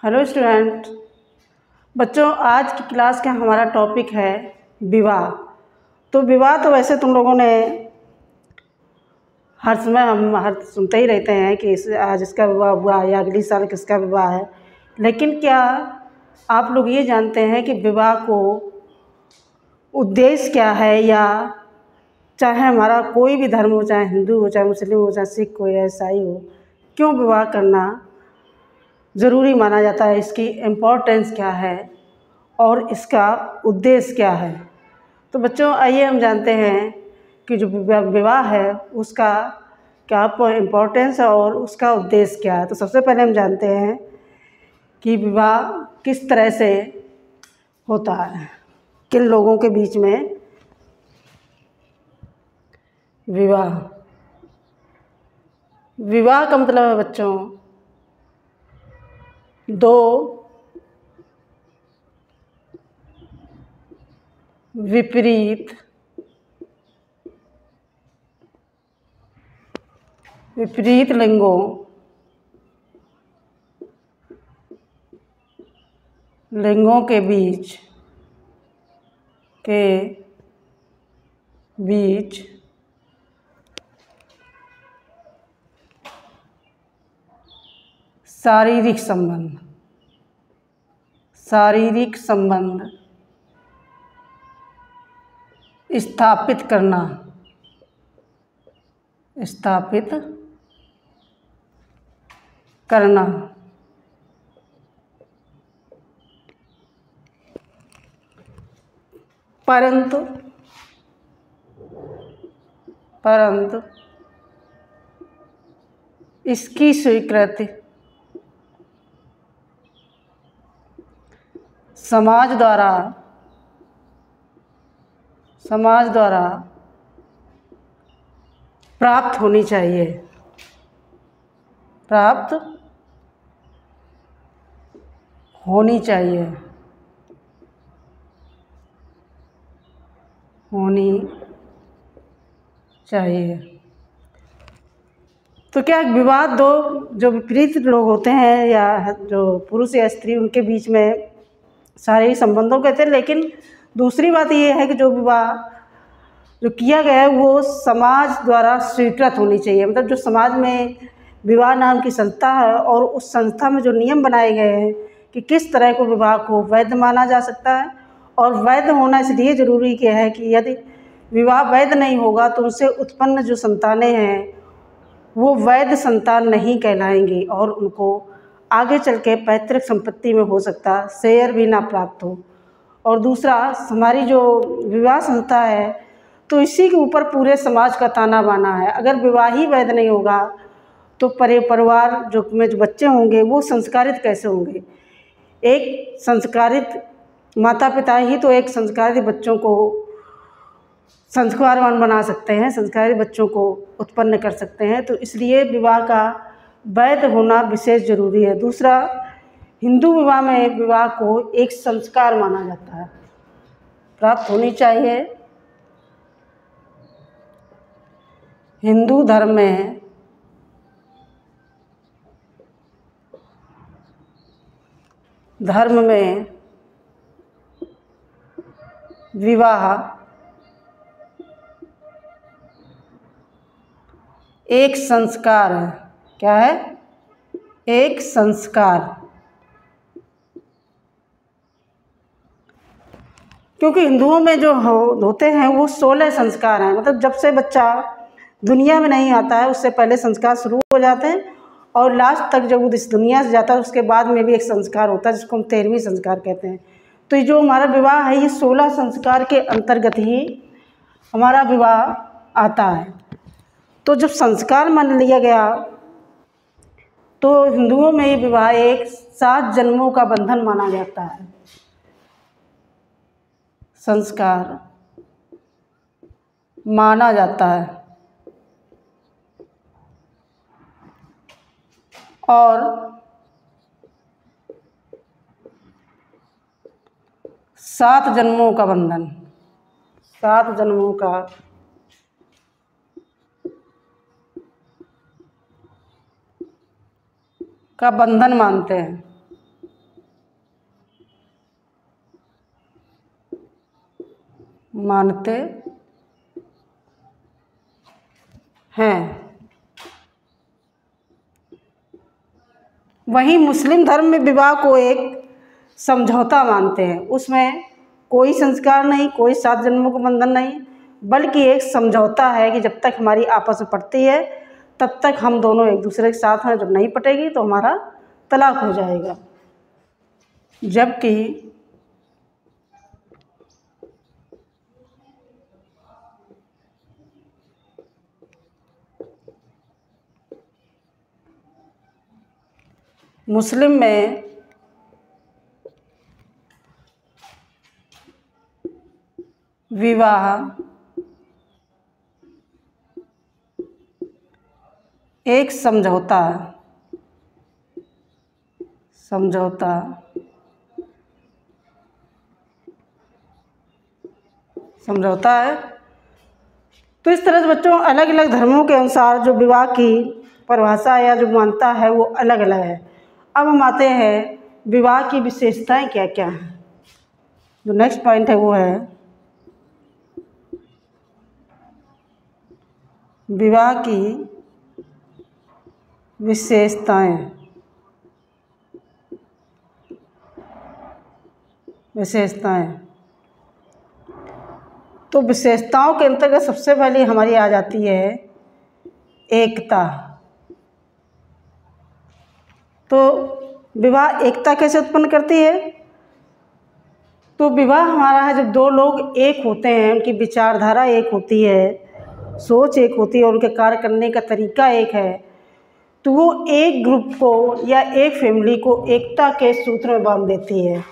Hello student बच्चों, आज की क्लास का हमारा टॉपिक है विवाह। तो विवाह तो वैसे तुम लोगों ने हर समय हम सुनते ही रहते हैं कि आज इसका विवाह हुआ या अगली साल किसका विवाह है। लेकिन क्या आप लोग ये जानते हैं कि विवाह को उद्देश्य क्या है, या चाहे हमारा कोई भी धर्म हो, चाहे हिंदू हो, चाहे मुस्लिम हो, चाहे सिख हो या ईसाई हो, क्यों विवाह करना ज़रूरी माना जाता है, इसकी इम्पोर्टेंस क्या है और इसका उद्देश्य क्या है। तो बच्चों आइए हम जानते हैं कि जो विवाह है उसका क्या इम्पोर्टेंस है और उसका उद्देश्य क्या है। तो सबसे पहले हम जानते हैं कि विवाह किस तरह से होता है, किन लोगों के बीच में विवाह का मतलब है बच्चों दो विपरीत लिंगों के बीच शारीरिक संबंध स्थापित करना परंतु इसकी स्वीकृति समाज द्वारा प्राप्त होनी चाहिए। तो क्या विवाह दो जो विपरीत लोग होते हैं या जो पुरुष या स्त्री उनके बीच में शारीरिक संबंधों कहते हैं। लेकिन दूसरी बात ये है कि जो विवाह जो किया गया है वो समाज द्वारा स्वीकृत होनी चाहिए। मतलब जो समाज में विवाह नाम की संस्था है और उस संस्था में जो नियम बनाए गए हैं कि किस तरह को विवाह को वैध माना जा सकता है। और वैध होना इसलिए ज़रूरी क्या है कि यदि विवाह वैध नहीं होगा तो उनसे उत्पन्न जो संतानें हैं वो वैध संतान नहीं कहलाएंगी और उनको आगे चल के पैतृक संपत्ति में हो सकता शेयर भी ना प्राप्त हो। और दूसरा, हमारी जो विवाह संस्था है तो इसी के ऊपर पूरे समाज का ताना बाना है। अगर विवाह ही वैध नहीं होगा तो परिवार में जो बच्चे होंगे वो संस्कारित कैसे होंगे। एक संस्कारित माता पिता ही तो एक संस्कारित बच्चों को संस्कारवान बना सकते हैं, संस्कारित बच्चों को उत्पन्न कर सकते हैं। तो इसलिए विवाह का वैध होना विशेष ज़रूरी है। दूसरा, हिंदू विवाह में विवाह को एक संस्कार माना जाता है, प्राप्त होनी चाहिए। हिंदू धर्म में विवाह एक संस्कार है। क्या है? एक संस्कार। क्योंकि हिंदुओं में जो होते हैं वो 16 संस्कार हैं। मतलब जब से बच्चा दुनिया में नहीं आता है उससे पहले संस्कार शुरू हो जाते हैं और लास्ट तक जब वो इस दुनिया से जाता है उसके बाद में भी एक संस्कार होता है जिसको हम 13वीं संस्कार कहते हैं। तो ये जो हमारा विवाह है ये 16 संस्कार के अंतर्गत ही हमारा विवाह आता है। तो जब संस्कार मान लिया गया तो हिंदुओं में ये विवाह एक 7 जन्मों का बंधन माना जाता है। संस्कार माना जाता है और 7 जन्मों का बंधन, 7 जन्मों का बंधन मानते हैं। मानते हैं। वहीं मुस्लिम धर्म में विवाह को एक समझौता मानते हैं। उसमें कोई संस्कार नहीं, कोई 7 जन्मों का बंधन नहीं, बल्कि एक समझौता है कि जब तक हमारी आपस में पटती है तब तक हम दोनों एक दूसरे के साथ हैं, जब नहीं पटेगी तो हमारा तलाक हो जाएगा। जबकि मुस्लिम में विवाह एक समझौता है। तो इस तरह से बच्चों अलग अलग धर्मों के अनुसार जो विवाह की परिभाषा या जो मान्यता है वो अलग अलग है। अब हम आते हैं विवाह की विशेषताएं क्या क्या हैं। जो नेक्स्ट पॉइंट है वो है विवाह की विशेषताएं। तो विशेषताओं के अंतर्गत सबसे पहले हमारी आ जाती है एकता। तो विवाह एकता कैसे उत्पन्न करती है? तो विवाह हमारा है जब दो लोग एक होते हैं, उनकी विचारधारा एक होती है, सोच एक होती है, उनके कार्य करने का तरीका एक है, तो वो एक ग्रुप को या एक फैमिली को एकता के सूत्र में बांध देती है।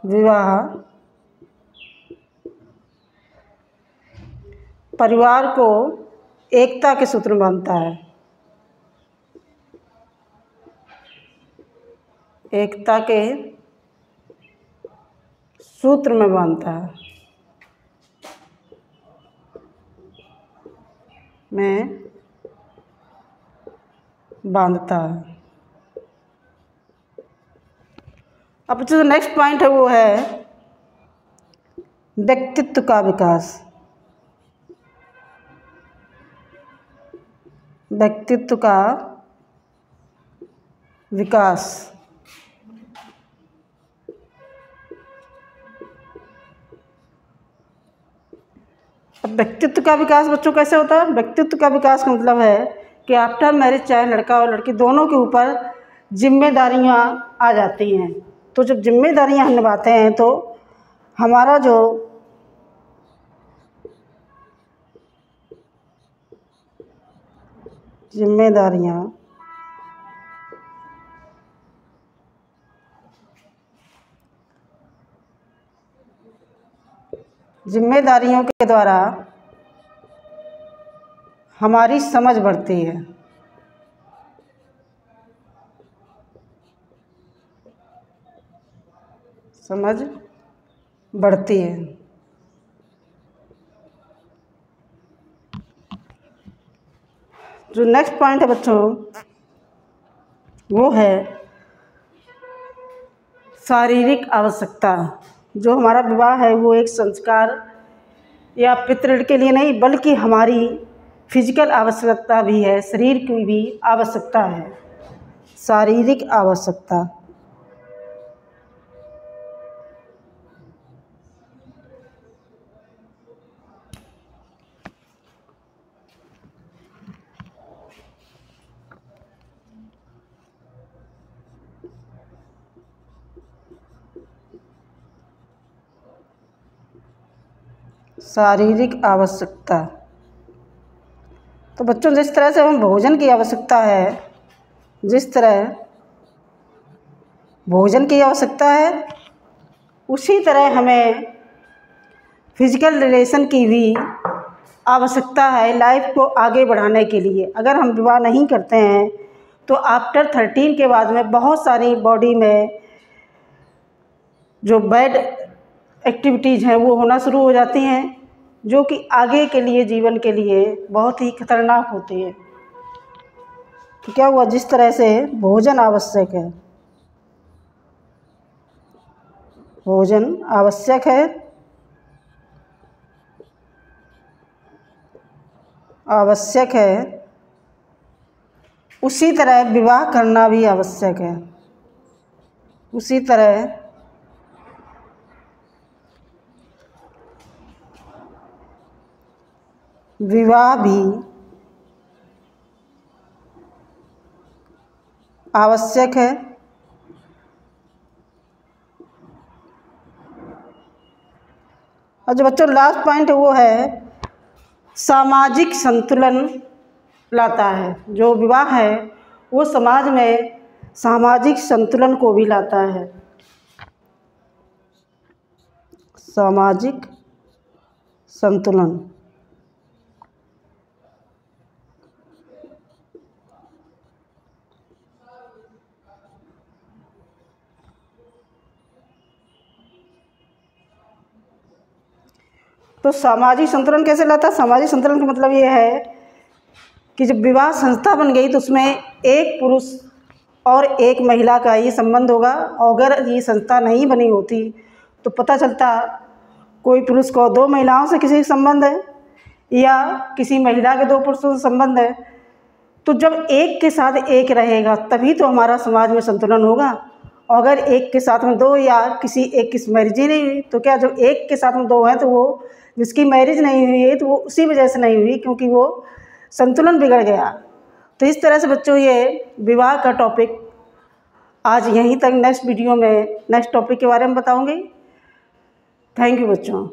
विवाह परिवार को एकता के सूत्र में बांधता है। एकता के सूत्र में बांधता है। अब जो नेक्स्ट पॉइंट है वो है व्यक्तित्व का विकास। व्यक्तित्व का विकास। अब व्यक्तित्व का विकास बच्चों कैसे होता है? व्यक्तित्व का विकास का मतलब है कि आफ्टर मैरिज चाहे लड़का और लड़की दोनों के ऊपर जिम्मेदारियां आ जाती हैं। तो जब जिम्मेदारियां हम निभाते हैं तो हमारा जो जिम्मेदारियों के द्वारा हमारी समझ बढ़ती है। जो नेक्स्ट पॉइंट है बच्चों वो है शारीरिक आवश्यकता। जो हमारा विवाह है वो एक संस्कार या पितृ के लिए नहीं बल्कि हमारी फिजिकल आवश्यकता भी है, शरीर की भी आवश्यकता है। शारीरिक आवश्यकता। तो बच्चों जिस तरह से हमें भोजन की आवश्यकता है, उसी तरह हमें फिजिकल रिलेशन की भी आवश्यकता है लाइफ को आगे बढ़ाने के लिए। अगर हम विवाह नहीं करते हैं तो आफ्टर 13 के बाद में बहुत सारी बॉडी में जो बैड एक्टिविटीज़ हैं वो होना शुरू हो जाती हैं, जो कि आगे के लिए जीवन के लिए बहुत ही खतरनाक होती है। तो क्या हुआ, जिस तरह से भोजन आवश्यक है भोजन आवश्यक है, आवश्यक है, उसी तरह विवाह करना भी आवश्यक है। उसी तरह विवाह भी आवश्यक है। और जो बच्चों लास्ट पॉइंट वो है सामाजिक संतुलन लाता है। जो विवाह है वो समाज में सामाजिक संतुलन को भी लाता है। सामाजिक संतुलन। तो सामाजिक संतुलन कैसे लाता है? सामाजिक संतुलन का मतलब ये है कि जब विवाह संस्था बन गई तो उसमें एक पुरुष और एक महिला का ये संबंध होगा। अगर ये संस्था नहीं बनी होती तो पता चलता कोई पुरुष को दो महिलाओं से किसी संबंध है या किसी महिला के दो पुरुषों से संबंध है। तो जब एक के साथ एक रहेगा तभी तो हमारा समाज में संतुलन होगा। अगर एक के साथ में दो या किसी एक की मैरिज ही नहीं हुई तो क्या जो एक के साथ में दो हैं तो वो जिसकी मैरिज नहीं हुई है तो वो उसी वजह से नहीं हुई क्योंकि वो संतुलन बिगड़ गया। तो इस तरह से बच्चों ये विवाह का टॉपिक आज यहीं तक। नेक्स्ट वीडियो में नेक्स्ट टॉपिक के बारे में बताऊंगी। थैंक यू बच्चों।